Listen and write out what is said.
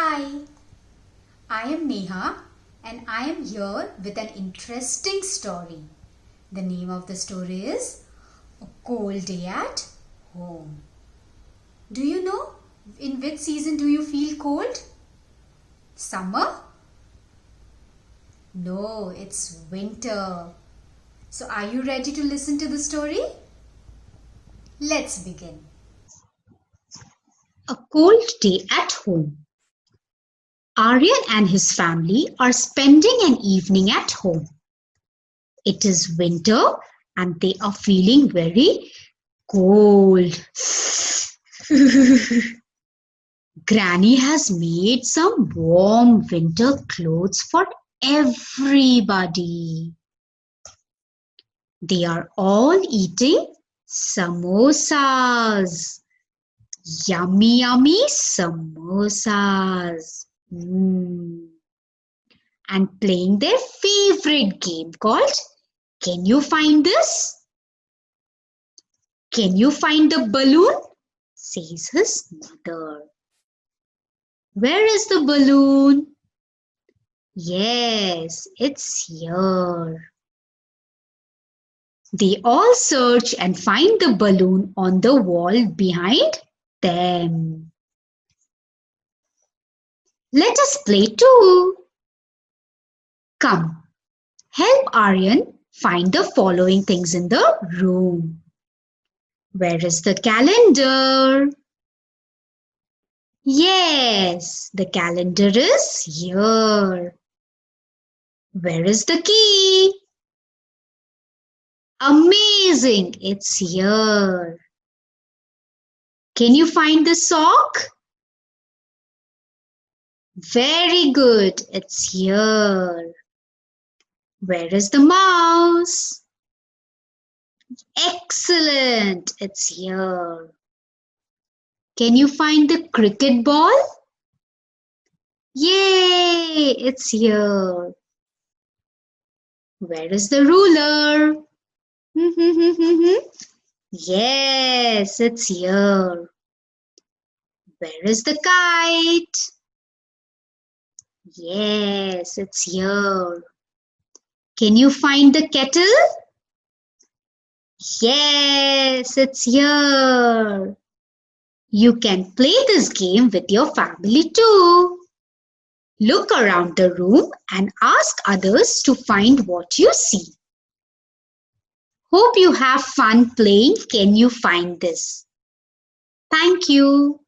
Hi, I am Neha and I am here with an interesting story. The name of the story is A Cold Day at Home. Do you know in which season do you feel cold? Summer? No, it's winter. So are you ready to listen to the story? Let's begin. A cold day at home. Aryan and his family are spending an evening at home. It is winter and they are feeling very cold. Granny has made some warm winter clothes for everybody. They are all eating samosas. Yummy, yummy samosas. And playing their favorite game called Can You Find This? Can you find the balloon? Says his mother. Where is the balloon? Yes, it's here. They all search and find the balloon on the wall behind them. Let us play too. Come, help Aryan find the following things in the room. Where is the calendar? Yes, the calendar is here. Where is the key? Amazing, it's here. Can you find the sock? Very good, it's here. Where is the mouse? Excellent, it's here. Can you find the cricket ball? Yay, it's here. Where is the ruler? Yes, it's here. Where is the kite? Yes, it's here. Can you find the kettle? Yes, it's here. You can play this game with your family too. Look around the room and ask others to find what you see. Hope you have fun playing Can You Find This? Thank you.